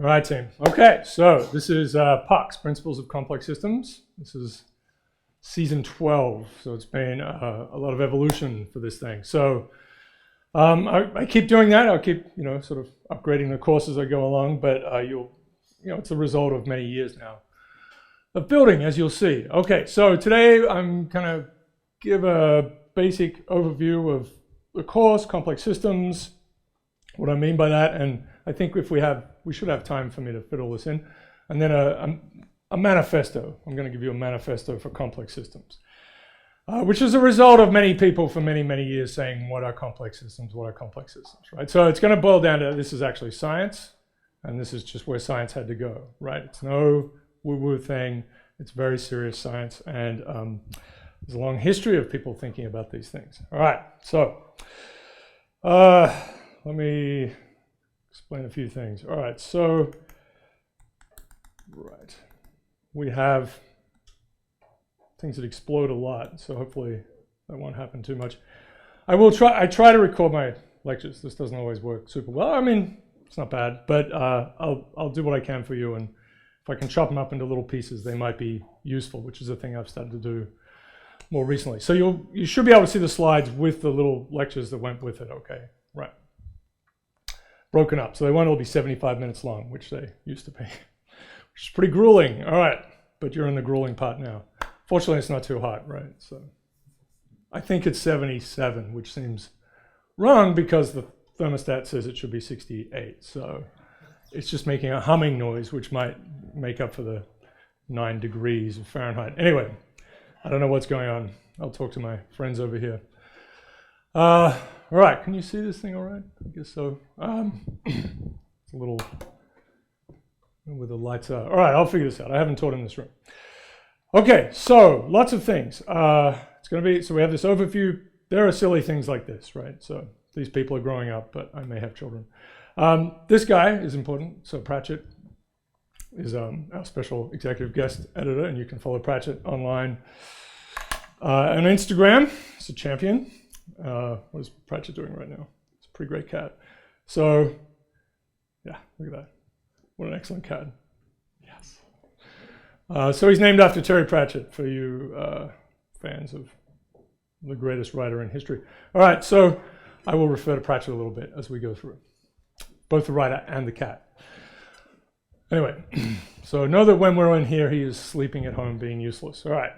All right, team. Okay, so this is PoCS, Principles of Complex Systems. This is season 12, so it's been a lot of evolution for this thing. So I keep doing that. I'll keep, sort of upgrading the course as I go along, but it's a result of many years now of building, as you'll see. Okay, so today I'm going to give a basic overview of the course, complex systems, what I mean by that, and I think we should have time for me to fit all this in, and then a manifesto. I'm going to give you a manifesto for complex systems, which is a result of many people for many, many years saying, what are complex systems, right? So it's going to boil down to, this is actually science, and this is just where science had to go, right? It's no woo-woo thing, it's very serious science, and there's a long history of people thinking about these things. All right, so let me explain a few things. All right, so, we have things that explode a lot, so hopefully that won't happen too much. I try to record my lectures. This doesn't always work super well. I mean, it's not bad, but I'll do what I can for you, and if I can chop them up into little pieces, they might be useful, which is a thing I've started to do more recently. So you should be able to see the slides with the little lectures that went with it, okay? Right. Broken up, so they won't all be 75 minutes long, which they used to be, which is pretty grueling. All right, but you're in the grueling part now. Fortunately, it's not too hot, right? So I think it's 77, which seems wrong because the thermostat says it should be 68. So it's just making a humming noise, which might make up for the 9 degrees of Fahrenheit. Anyway, I don't know what's going on. I'll talk to my friends over here. All right, can you see this thing all right? I guess so. It's a little, where the lights are. All right, I'll figure this out. I haven't taught in this room. Okay, so lots of things. It's going to be, so we have this overview. There are silly things like this, right? So these people are growing up, but I may have children. This guy is important. So Pratchett is our special executive guest editor, and you can follow Pratchett online on Instagram. He's a champion. What is Pratchett doing right now? It's a pretty great cat. So, yeah, look at that. What an excellent cat. Yes. So he's named after Terry Pratchett, for you fans of the greatest writer in history. All right, so I will refer to Pratchett a little bit as we go through, both the writer and the cat. Anyway, so know that when we're in here, he is sleeping at home, being useless. All right,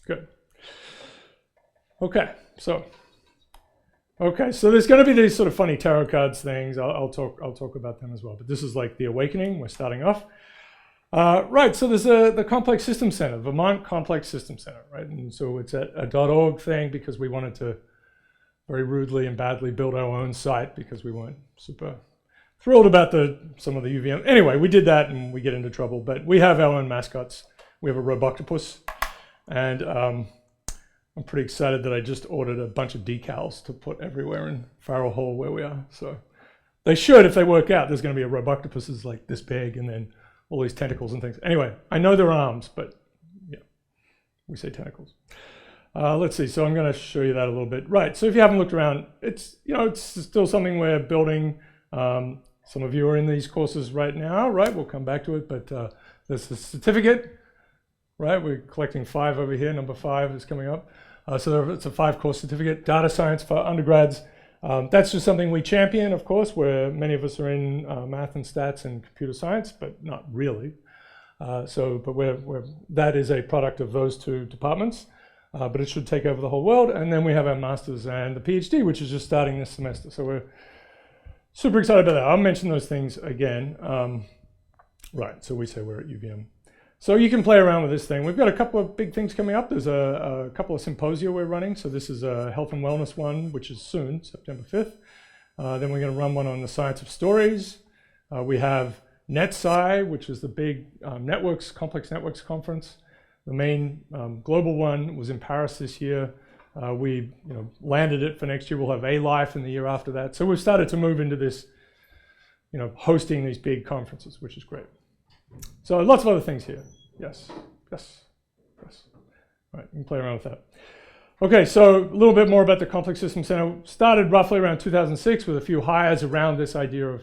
good. Okay, so there's going to be these sort of funny tarot cards things. I'll talk about them as well. But this is like the awakening. We're starting off. Right, so there's the Complex System Center, Vermont Complex System Center, right? And so it's a .org thing because we wanted to very rudely and badly build our own site because we weren't super thrilled about some of the UVM. Anyway, we did that and we get into trouble. But we have our own mascots. We have a Roboctopus, and I'm pretty excited that I just ordered a bunch of decals to put everywhere in Farrell Hall where we are. So they should, if they work out, there's going to be a Roboctopus is like this big and then all these tentacles and things. Anyway, I know they're arms, but yeah, we say tentacles. Let's see, so I'm going to show you that a little bit. Right, so if you haven't looked around, it's still something we're building. Some of you are in these courses right now, right? We'll come back to it, but there's the certificate, right? We're collecting 5 over here, number 5 is coming up. So it's a 5-course certificate, data science for undergrads. That's just something we champion, of course, where many of us are in math and stats and computer science, but not really. But that is a product of those 2 departments, but it should take over the whole world. And then we have our master's and the PhD, which is just starting this semester. So we're super excited about that. I'll mention those things again. Right, so we say we're at UVM. So you can play around with this thing. We've got a couple of big things coming up. There's a couple of symposia we're running. So this is a health and wellness one, which is soon, September 5th. Then we're going to run one on the science of stories. We have NetSci, which is the big complex networks conference. The main global one was in Paris this year. We landed it for next year. We'll have A-Life in the year after that. So we've started to move into this, hosting these big conferences, which is great. So lots of other things here. Yes. All right, you can play around with that. Okay, so a little bit more about the Complex System Center. Started roughly around 2006 with a few hires around this idea of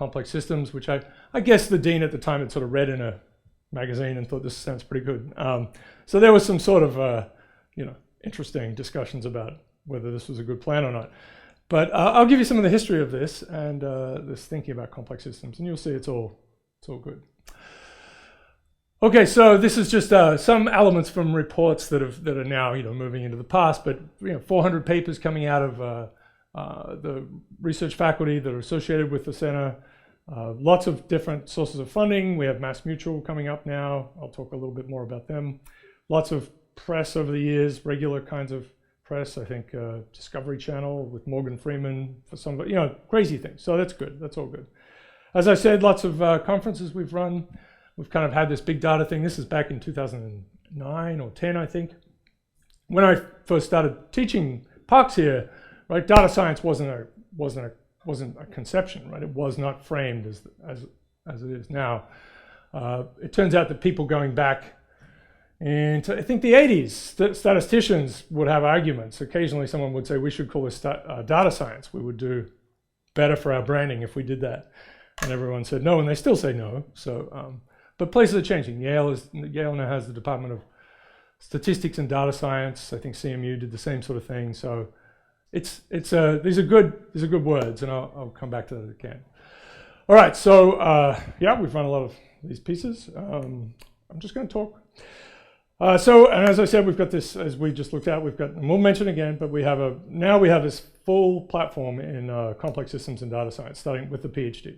complex systems, which I guess the dean at the time had sort of read in a magazine and thought this sounds pretty good. So there was some sort of, interesting discussions about whether this was a good plan or not. But I'll give you some of the history of this and this thinking about complex systems, and you'll see it's all good. Okay, so this is just some elements from reports that are now moving into the past, but 400 papers coming out of the research faculty that are associated with the center. Lots of different sources of funding. We have MassMutual coming up now. I'll talk a little bit more about them. Lots of press over the years, regular kinds of press. I think Discovery Channel with Morgan Freeman for some, crazy things. So that's good. That's all good. As I said, lots of conferences we've run. We've kind of had this big data thing. This is back in 2009 or 10, I think. When I first started teaching PoCS here, right, data science wasn't a conception, right? It was not framed as it is now. It turns out that people going back into, I think, the 80s, statisticians would have arguments. Occasionally someone would say, we should call this data science. We would do better for our branding if we did that. And everyone said no, and they still say no. So, but places are changing. Yale now has the Department of Statistics and Data Science. I think CMU did the same sort of thing. So these are good words, and I'll come back to that again. All right, so we've run a lot of these pieces. I'm just going to talk. And as I said, we've got this, as we just looked at, and we'll mention again, but we have this full platform in complex systems and data science, starting with the PhD.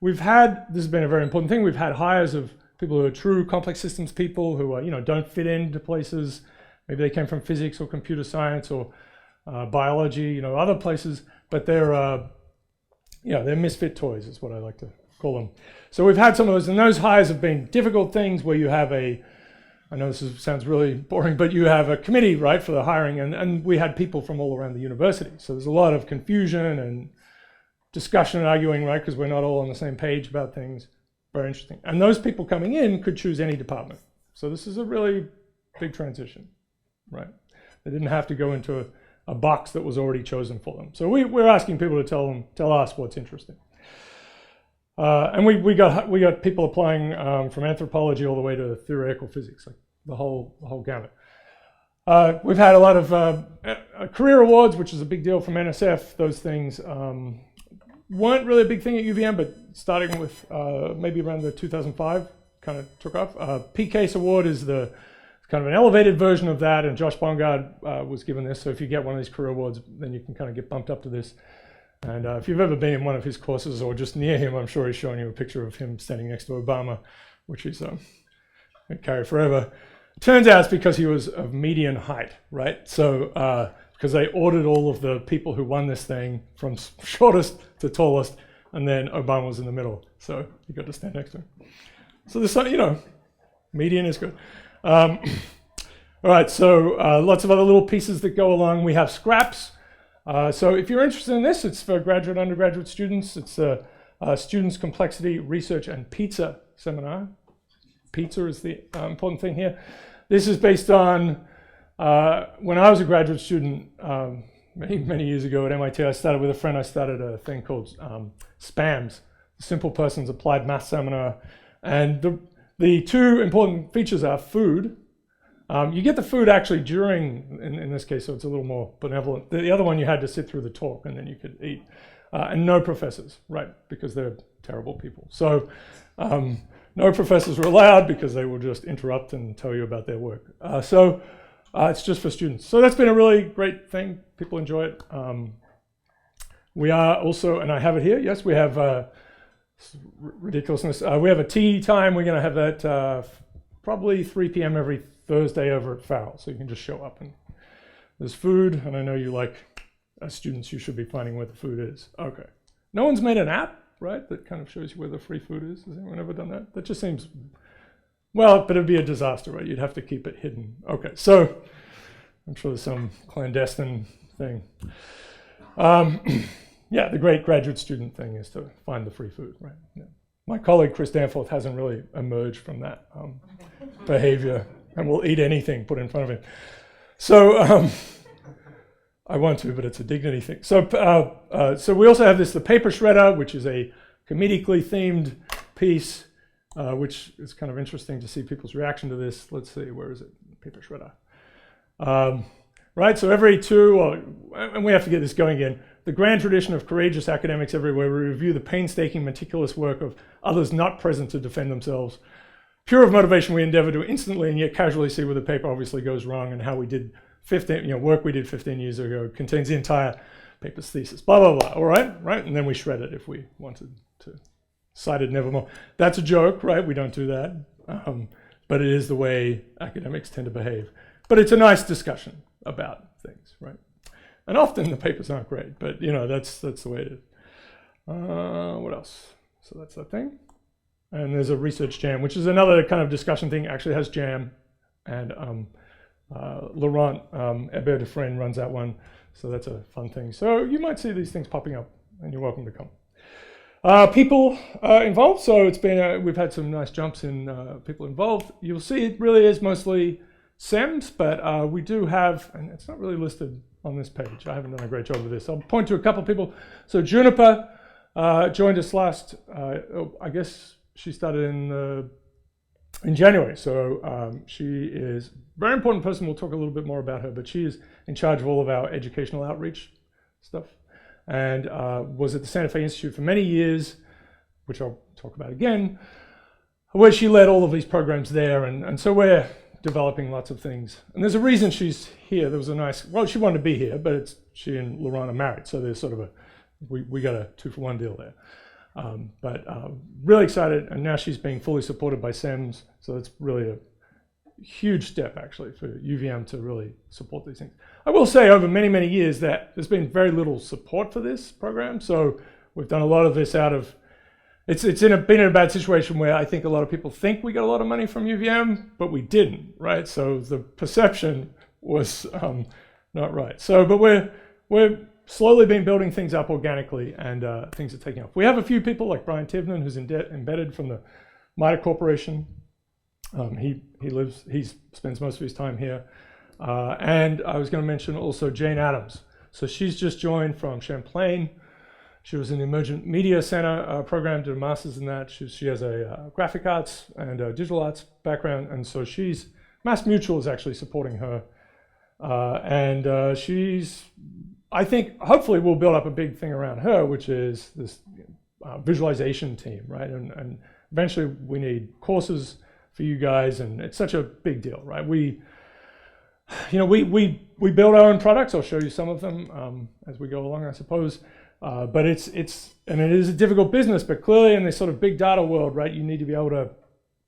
This has been a very important thing. We've had hires of people who are true complex systems people who are, don't fit into places. Maybe they came from physics or computer science or biology, other places, but they're misfit toys is what I like to call them. So we've had some of those, and those hires have been difficult things where you have I know this sounds really boring, but you have a committee, right, for the hiring, and we had people from all around the university. So there's a lot of confusion and discussion and arguing, right, because we're not all on the same page about things. Very interesting. And those people coming in could choose any department. So this is a really big transition, right? They didn't have to go into a box that was already chosen for them. So we're asking people to tell us what's interesting. And we got people applying from anthropology all the way to theoretical physics, like the whole gamut. We've had a lot of career awards, which is a big deal from NSF. Those things weren't really a big thing at UVM, but starting with maybe around the 2005, kind of took off. PCASE award is the kind of an elevated version of that, and Josh Bongard was given this. So if you get one of these career awards, then you can kind of get bumped up to this. And if you've ever been in one of his courses or just near him, I'm sure he's showing you a picture of him standing next to Obama, which he's going to carry forever. Turns out it's because he was of median height, right? So because they ordered all of the people who won this thing from shortest to tallest, and then Obama was in the middle, so you got to stand next to him. So this, median is good. All right, so lots of other little pieces that go along. We have scraps. So if you're interested in this, it's for graduate, undergraduate students. It's a Students Complexity Research and Pizza seminar. Pizza is the important thing here. This is based on when I was a graduate student many years ago at MIT. I started with a friend. I started a thing called SPAMS, Simple Persons Applied Math Seminar. And the two important features are food. You get the food actually during, in this case, so it's a little more benevolent. The other one you had to sit through the talk and then you could eat. And no professors, right, because they're terrible people. So no professors were allowed because they will just interrupt and tell you about their work. So it's just for students. So that's been a really great thing. People enjoy it. We are also, and I have it here, yes, we have ridiculousness. We have a tea time. We're going to have that probably 3 p.m. every Thursday over at Farrell. So you can just show up and there's food. And I know you as students, you should be finding where the food is. Okay. No one's made an app, right, that kind of shows you where the free food is. Has anyone ever done that? That just seems, well, but it'd be a disaster, right? You'd have to keep it hidden. Okay, so I'm sure there's some clandestine thing. Yeah, the great graduate student thing is to find the free food, right? Yeah. My colleague Chris Danforth hasn't really emerged from that behavior and will eat anything put in front of him. So I want to, but it's a dignity thing. So we also have the paper shredder, which is a comedically themed piece, which is kind of interesting to see people's reaction to this. Let's see, where is it? Paper shredder. Right, so every and we have to get this going again. The grand tradition of courageous academics everywhere, we review the painstaking, meticulous work of others not present to defend themselves. Pure of motivation, we endeavor to instantly and yet casually see where the paper obviously goes wrong and how we did work we did 15 years ago contains the entire paper's thesis, blah, blah, blah, all right? And then we shred it if we wanted to. Cited nevermore. That's a joke, right? We don't do that. But it is the way academics tend to behave. But it's a nice discussion about things, right? And often the papers aren't great, but that's the way it is. What else? So that's that thing. And there's a research jam, which is another kind of discussion thing. Actually has jam, and Laurent Hébert Dufresne runs that one, so that's a fun thing. So you might see these things popping up, and you're welcome to come. People involved. So it's been we've had some nice jumps in people involved. You'll see it really is mostly SEMS, but we do have, and it's not really listed on this page. I haven't done a great job of this. I'll point to a couple of people. So Juniper joined us last, I guess she started in January. So she is a very important person. We'll talk a little bit more about her, but she is in charge of all of our educational outreach stuff, and was at the Santa Fe Institute for many years, which I'll talk about again, where she led all of these programs there. And so we're developing lots of things. And there's a reason she's here. There was a nice, well, she wanted to be here, but she and Laurent are married. So there's sort of we got a 2-for-1 deal there. But really excited. And now she's being fully supported by SEMS. So it's really a huge step actually for UVM to really support these things. I will say over many, many years that there's been very little support for this program. So we've done a lot of this out of, it's been in a bad situation where I think a lot of people think we got a lot of money from UVM, but we didn't, right? So the perception was not right. So, but we're slowly been building things up organically, and things are taking off. We have a few people like Brian Tivnan, who's embedded from the MITRE Corporation. He spends most of his time here. And I was going to mention also Jane Adams. So she's just joined from Champlain. She was in the Emergent Media Center program, did a master's in that. She has a graphic arts and digital arts background, and so Mass Mutual is actually supporting her. And she's, I think, hopefully we'll build up a big thing around her, which is this visualization team, right? And eventually we need courses for you guys, and it's such a big deal, right? We build our own products. I'll show you some of them as we go along, I suppose. But it is a difficult business, but clearly in this sort of big data world, right, you need to be able to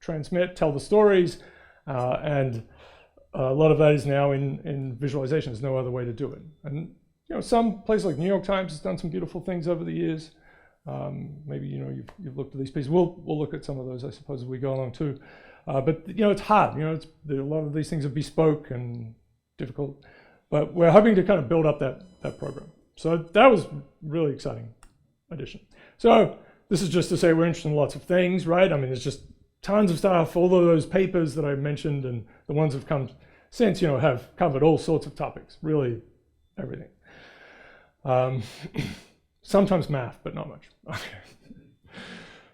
transmit, tell the stories, and a lot of that is now in visualization. There's no other way to do it. And some places like New York Times has done some beautiful things over the years. Maybe you've looked at these pieces. We'll look at some of those, I suppose, as we go along too. But it's hard. A lot of these things are bespoke and difficult. But we're hoping to kind of build up that program. So that was really exciting addition. So this is just to say we're interested in lots of things, right? I mean, there's just tons of stuff. All of those papers that I mentioned and the ones that have come since, have covered all sorts of topics, really everything. Sometimes math, but not much. Okay.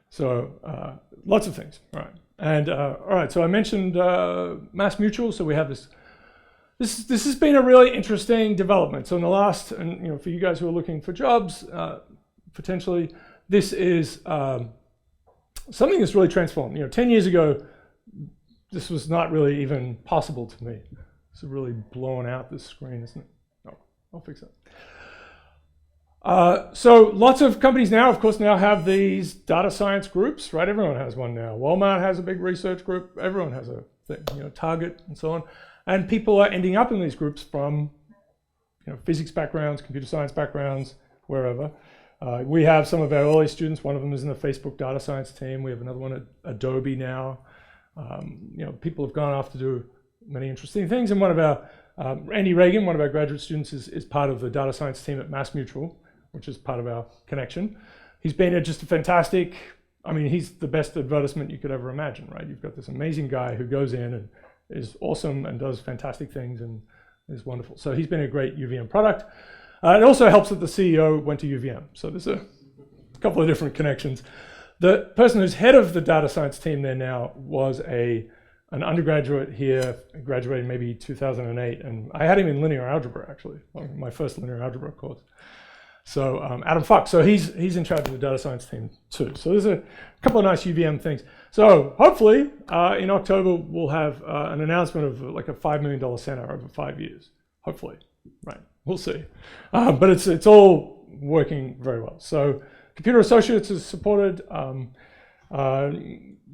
So lots of things, all right. And all right, so I mentioned Mass Mutual. So we have this has been a really interesting development. So in the last, and for you guys who are looking for jobs, potentially, this is something that's really transformed. 10 years ago, this was not really even possible to me. It's really blown out this screen, isn't it? No, I'll fix that. So lots of companies now, of course, have these data science groups, right? Everyone has one now. Walmart has a big research group. Everyone has a thing, Target and so on. And people are ending up in these groups from physics backgrounds, computer science backgrounds, wherever. We have some of our early students. One of them is in the Facebook data science team. We have another one at Adobe now. People have gone off to do many interesting things. And one of our, Andy Reagan, one of our graduate students, is part of the data science team at Mass Mutual, which is part of our connection. He's been just a fantastic, he's the best advertisement you could ever imagine, right? You've got this amazing guy who goes in and is awesome and does fantastic things and is wonderful. So he's been a great UVM product. It also helps that the CEO went to UVM. So there's a couple of different connections. The person who's head of the data science team there now was an undergraduate here, graduated maybe 2008, and I had him in linear algebra, actually, my first linear algebra course. So Adam Fox, so he's in charge of the data science team too. So there's a couple of nice UVM things. So hopefully in October we'll have an announcement of like a $5 million center over 5 years. Hopefully, right? We'll see. But it's all working very well. So Computer Associates is supported,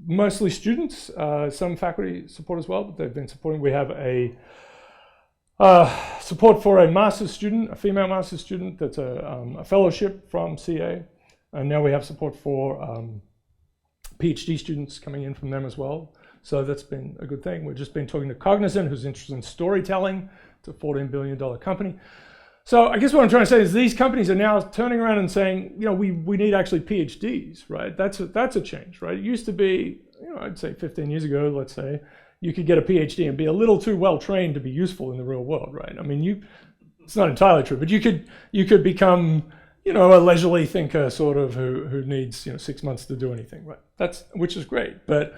mostly students. Some faculty support as well, but they've been supporting. We have a support for a master's student, a female master's student that's a fellowship from CA. And now we have support for PhD students coming in from them as well. So that's been a good thing. We've just been talking to Cognizant, who's interested in storytelling. It's a $14 billion company. So I guess what I'm trying to say is these companies are now turning around and saying, you know, we need actually PhDs, right? That's a change, right? It used to be, you know, I'd say 15 years ago, let's say, you could get a PhD and be a little too well trained to be useful in the real world, right? I mean, it's not entirely true, but you could become, you know, a leisurely thinker sort of who needs, you know, 6 months to do anything, right? Which is great, but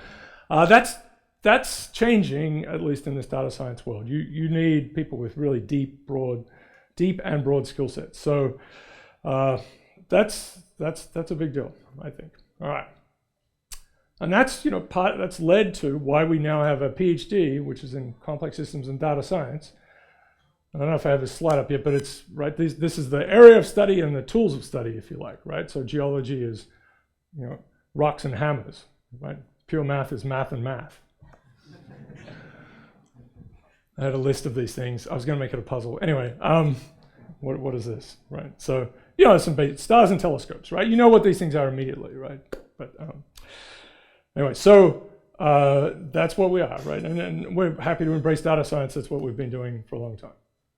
that's changing, at least in this data science world. You need people with really deep and broad skill sets. So that's a big deal, I think. All right. And that's, you know, that's led to why we now have a PhD, which is in complex systems and data science. I don't know if I have this slide up yet, but it's right. This is the area of study and the tools of study, if you like, right? So geology is, you know, rocks and hammers, right? Pure math is math and math. I had a list of these things. I was going to make it a puzzle. Anyway, what is this, right? So, you know, some stars and telescopes, right? You know what these things are immediately, right? But anyway, so that's what we are, right? And we're happy to embrace data science. That's what we've been doing for a long time.